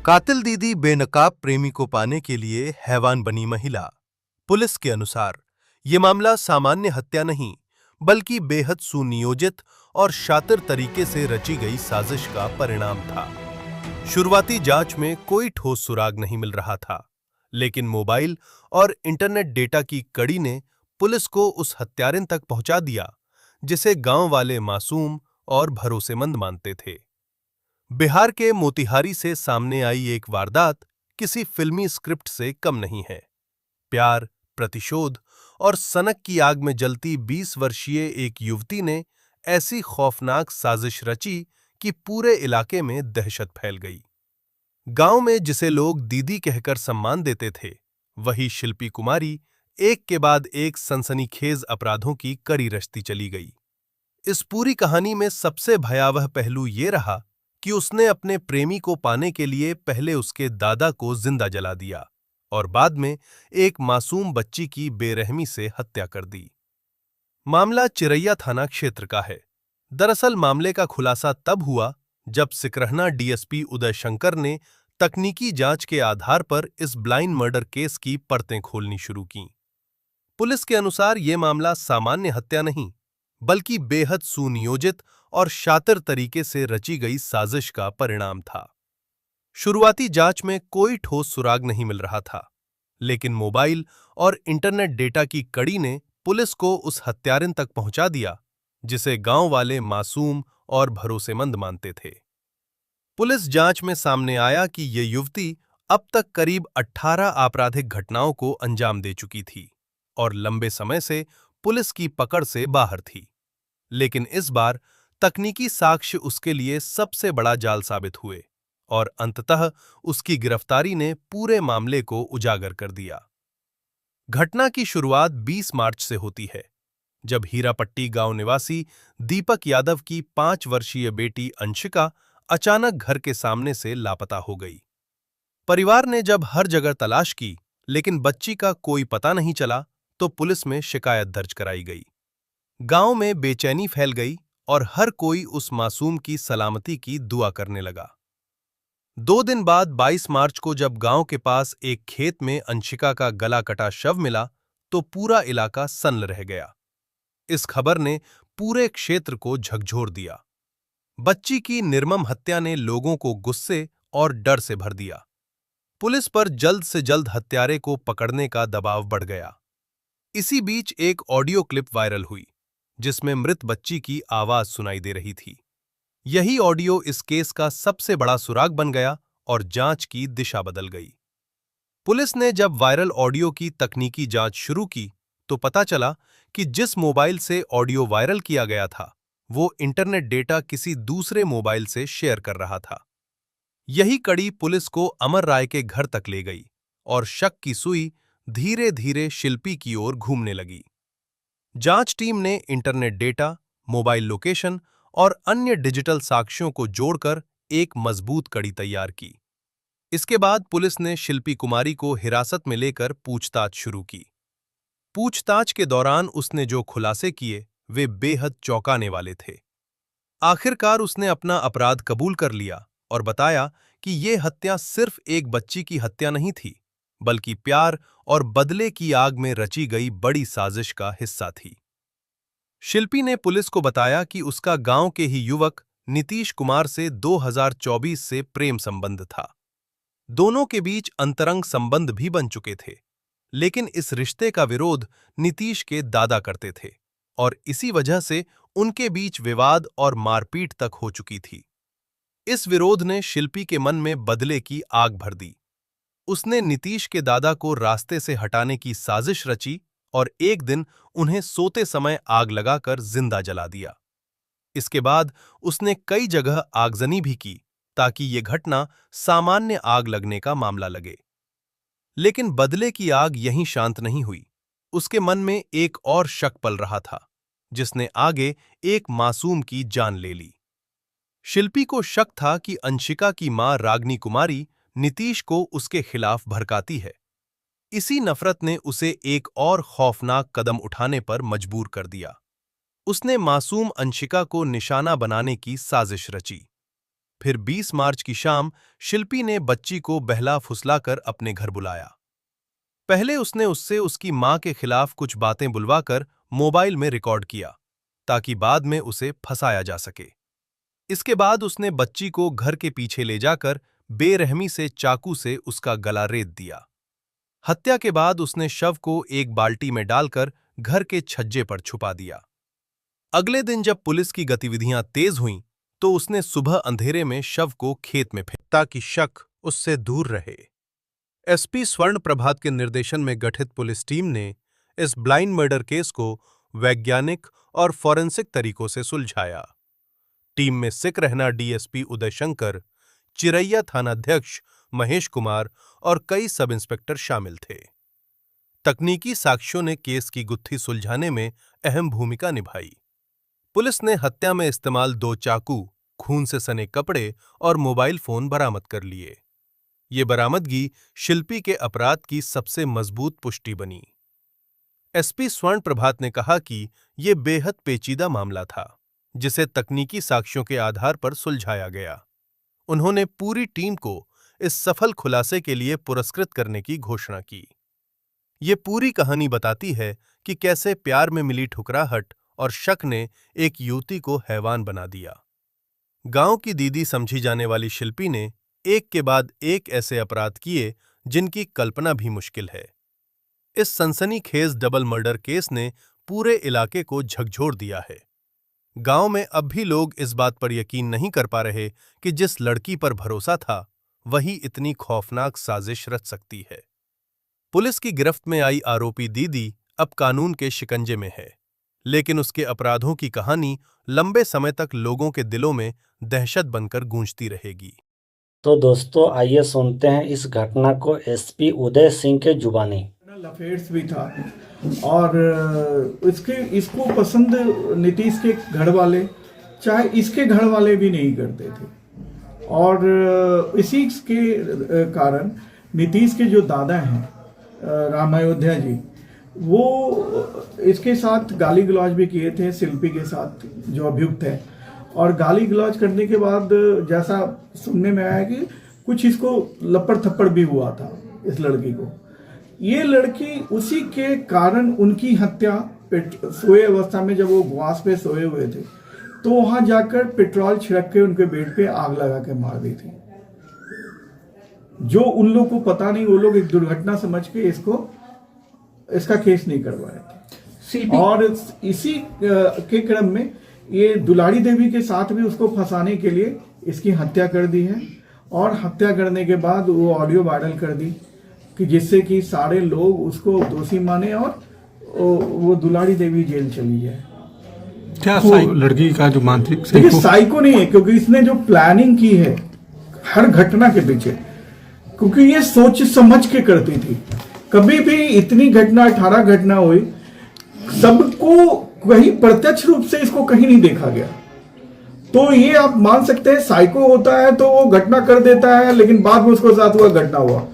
कातिल दीदी बेनकाब प्रेमी को पाने के लिए हैवान बनी महिला। पुलिस के अनुसार ये मामला सामान्य हत्या नहीं, बल्कि बेहद सुनियोजित और शातिर तरीके से रची गई साजिश का परिणाम था। शुरुआती जांच में कोई ठोस सुराग नहीं मिल रहा था, लेकिन मोबाइल और इंटरनेट डेटा की कड़ी ने पुलिस को उस हत्यारिन तक पहुंचा दिया, जिसे गांव वाले मासूम और भरोसेमंद मानते थे। बिहार के मोतिहारी से सामने आई एक वारदात किसी फिल्मी स्क्रिप्ट से कम नहीं है। प्यार, प्रतिशोध और सनक की आग में जलती 20 वर्षीय एक युवती ने ऐसी खौफनाक साजिश रची कि पूरे इलाके में दहशत फैल गई। गांव में जिसे लोग दीदी कहकर सम्मान देते थे, वही शिल्पी कुमारी एक के बाद एक सनसनीखेज अपराधों की कड़ी रचती चली गई। इस पूरी कहानी में सबसे भयावह पहलू ये रहा कि उसने अपने प्रेमी को पाने के लिए पहले उसके दादा को जिंदा जला दिया और बाद में एक मासूम बच्ची की बेरहमी से हत्या कर दी। मामला चिरैया थाना क्षेत्र का है। दरअसल मामले का खुलासा तब हुआ जब सिकरहना डीएसपी उदय शंकर ने तकनीकी जांच के आधार पर इस ब्लाइंड मर्डर केस की परतें खोलनी शुरू कीं। पुलिस के अनुसार यह मामला सामान्य हत्या नहीं, बल्कि बेहद सुनियोजित और शातिर तरीके से रची गई साजिश का परिणाम था। शुरुआती जांच में कोई ठोस सुराग नहीं मिल रहा था, लेकिन मोबाइल और इंटरनेट डेटा की कड़ी ने पुलिस को उस हत्यारिन तक पहुंचा दिया, जिसे गांव वाले मासूम और भरोसेमंद मानते थे। पुलिस जांच में सामने आया कि ये युवती अब तक करीब 18 आपराधिक घटनाओं को अंजाम दे चुकी थी और लंबे समय से पुलिस की पकड़ से बाहर थी। लेकिन इस बार तकनीकी साक्ष्य उसके लिए सबसे बड़ा जाल साबित हुए और अंततः उसकी गिरफ्तारी ने पूरे मामले को उजागर कर दिया। घटना की शुरुआत 20 मार्च से होती है, जब हीरापट्टी गांव निवासी दीपक यादव की 5 वर्षीय बेटी अंशिका अचानक घर के सामने से लापता हो गई। परिवार ने जब हर जगह तलाश की, लेकिन बच्ची का कोई पता नहीं चला, तो पुलिस में शिकायत दर्ज कराई गई। गांव में बेचैनी फैल गई और हर कोई उस मासूम की सलामती की दुआ करने लगा। 2 दिन बाद 22 मार्च को जब गांव के पास एक खेत में अंशिका का गला कटा शव मिला, तो पूरा इलाका सन्न रह गया। इस खबर ने पूरे क्षेत्र को झकझोर दिया। बच्ची की निर्मम हत्या ने लोगों को गुस्से और डर से भर दिया। पुलिस पर जल्द से जल्द हत्यारे को पकड़ने का दबाव बढ़ गया। इसी बीच एक ऑडियो क्लिप वायरल हुई, जिसमें मृत बच्ची की आवाज सुनाई दे रही थी। यही ऑडियो इस केस का सबसे बड़ा सुराग बन गया और जांच की दिशा बदल गई। पुलिस ने जब वायरल ऑडियो की तकनीकी जांच शुरू की, तो पता चला कि जिस मोबाइल से ऑडियो वायरल किया गया था, वो इंटरनेट डेटा किसी दूसरे मोबाइल से शेयर कर रहा था। यही कड़ी पुलिस को अमर राय के घर तक ले गई और शक की सुई धीरे धीरे शिल्पी की ओर घूमने लगी। जांच टीम ने इंटरनेट डेटा, मोबाइल लोकेशन और अन्य डिजिटल साक्ष्यों को जोड़कर एक मजबूत कड़ी तैयार की। इसके बाद पुलिस ने शिल्पी कुमारी को हिरासत में लेकर पूछताछ शुरू की। पूछताछ के दौरान उसने जो खुलासे किए, वे बेहद चौंकाने वाले थे। आखिरकार उसने अपना अपराध कबूल कर लिया और बताया कि ये हत्या सिर्फ एक बच्ची की हत्या नहीं थी, बल्कि प्यार और बदले की आग में रची गई बड़ी साजिश का हिस्सा थी। शिल्पी ने पुलिस को बताया कि उसका गांव के ही युवक नीतीश कुमार से 2024 से प्रेम संबंध था। दोनों के बीच अंतरंग संबंध भी बन चुके थे, लेकिन इस रिश्ते का विरोध नीतीश के दादा करते थे और इसी वजह से उनके बीच विवाद और मारपीट तक हो चुकी थी। इस विरोध ने शिल्पी के मन में बदले की आग भर दी। उसने नीतीश के दादा को रास्ते से हटाने की साजिश रची और एक दिन उन्हें सोते समय आग लगाकर जिंदा जला दिया। इसके बाद उसने कई जगह आगजनी भी की, ताकि ये घटना सामान्य आग लगने का मामला लगे। लेकिन बदले की आग यहीं शांत नहीं हुई। उसके मन में एक और शक पल रहा था, जिसने आगे एक मासूम की जान ले ली। शिल्पी को शक था कि अंशिका की मां रागनी कुमारी नीतीश को उसके खिलाफ भड़काती है। इसी नफरत ने उसे एक और खौफनाक कदम उठाने पर मजबूर कर दिया। उसने मासूम अंशिका को निशाना बनाने की साजिश रची। फिर 20 मार्च की शाम शिल्पी ने बच्ची को बहला फुसलाकर अपने घर बुलाया। पहले उसने उससे उसकी मां के खिलाफ कुछ बातें बुलवाकर मोबाइल में रिकॉर्ड किया, ताकि बाद में उसे फंसाया जा सके। इसके बाद उसने बच्ची को घर के पीछे ले जाकर बेरहमी से चाकू से उसका गला रेत दिया। हत्या के बाद उसने शव को एक बाल्टी में डालकर घर के छज्जे पर छुपा दिया। अगले दिन जब पुलिस की गतिविधियां तेज हुईं, तो उसने सुबह अंधेरे में शव को खेत में फेंका ताकि शक उससे दूर रहे। एसपी स्वर्ण प्रभात के निर्देशन में गठित पुलिस टीम ने इस ब्लाइंड मर्डर केस को वैज्ञानिक और फॉरेंसिक तरीकों से सुलझाया। टीम में सिक रहना डीएसपी उदय शंकर, चिरैया थानाध्यक्ष महेश कुमार और कई सब इंस्पेक्टर शामिल थे। तकनीकी साक्ष्यों ने केस की गुत्थी सुलझाने में अहम भूमिका निभाई। पुलिस ने हत्या में इस्तेमाल 2 चाकू, खून से सने कपड़े और मोबाइल फोन बरामद कर लिए। ये बरामदगी शिल्पी के अपराध की सबसे मजबूत पुष्टि बनी। एसपी स्वर्ण प्रभात ने कहा कि ये बेहद पेचीदा मामला था, जिसे तकनीकी साक्ष्यों के आधार पर सुलझाया गया। उन्होंने पूरी टीम को इस सफल खुलासे के लिए पुरस्कृत करने की घोषणा की। ये पूरी कहानी बताती है कि कैसे प्यार में मिली ठुकराहट और शक ने एक युवती को हैवान बना दिया। गांव की दीदी समझी जाने वाली शिल्पी ने एक के बाद एक ऐसे अपराध किए जिनकी कल्पना भी मुश्किल है। इस सनसनीखेज डबल मर्डर केस ने पूरे इलाके को झकझोर दिया है। गांव में अब भी लोग इस बात पर यकीन नहीं कर पा रहे कि जिस लड़की पर भरोसा था, वही इतनी खौफनाक साजिश रच सकती है। पुलिस की गिरफ्त में आई आरोपी दीदी अब कानून के शिकंजे में है, लेकिन उसके अपराधों की कहानी लंबे समय तक लोगों के दिलों में दहशत बनकर गूंजती रहेगी। तो दोस्तों आइए सुनते हैं इस घटना को एसपी उदय सिंह के जुबानी। अफेयर्स भी था और इसको पसंद नीतीश के घर वाले, चाहे इसके घर वाले भी नहीं करते थे। और इसी के कारण नीतीश के जो दादा हैं राम अयोध्या जी, वो इसके साथ गाली गलौज भी किए थे शिल्पी के साथ, जो अभियुक्त है। और गाली गलौज करने के बाद जैसा सुनने में आया कि कुछ इसको लपड़ थप्पड़ भी हुआ था इस लड़की को। ये लड़की उसी के कारण उनकी हत्या सोए अवस्था में, जब वो उपवास पे सोए हुए थे, तो वहां जाकर पेट्रोल छिड़क के उनके बेड पे आग लगा के मार दी थी। जो उन लोग को पता नहीं, वो लोग एक दुर्घटना समझ के इसका केस नहीं करवाए थे। और इसी के क्रम में ये दुलारी देवी के साथ भी उसको फंसाने के लिए इसकी हत्या कर दी है। और हत्या करने के बाद वो ऑडियो वायरल कर दी कि जिससे कि सारे लोग उसको दोषी माने और वो दुलारी देवी जेल चली जाए। क्या लड़की का जो मानसिक साइको नहीं है, क्योंकि इसने जो प्लानिंग की है हर घटना के पीछे, क्योंकि ये सोच समझ के करती थी। कभी भी इतनी घटना 18 घटना हुई, सबको कहीं प्रत्यक्ष रूप से इसको कहीं नहीं देखा गया। तो ये आप मान सकते हैं साइको होता है तो वो घटना कर देता है, लेकिन बाद में उसके साथ हुआ घटना हुआ।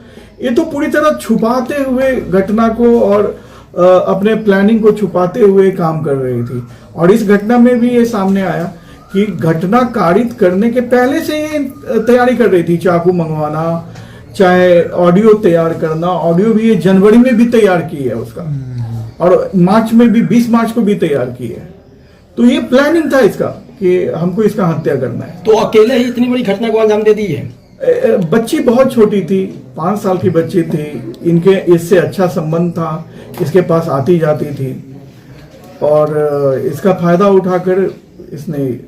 ये तो पूरी तरह छुपाते हुए घटना को और अपने प्लानिंग को छुपाते हुए काम कर रही थी। और इस घटना में भी ये सामने आया कि घटना कारित करने के पहले से ये तैयारी कर रही थी, चाकू मंगवाना, चाहे ऑडियो तैयार करना। ऑडियो भी ये जनवरी में भी तैयार की है उसका, और मार्च में भी 20 मार्च को भी तैयार की है। तो ये प्लानिंग था इसका कि हमको इसका हत्या करना है। तो अकेले ही इतनी बड़ी घटना को अंजाम दे दी है। बच्ची बहुत छोटी थी, 5 साल की बच्ची थी। इनके इससे अच्छा संबंध था, इसके पास आती जाती थी, और इसका फायदा उठाकर इसने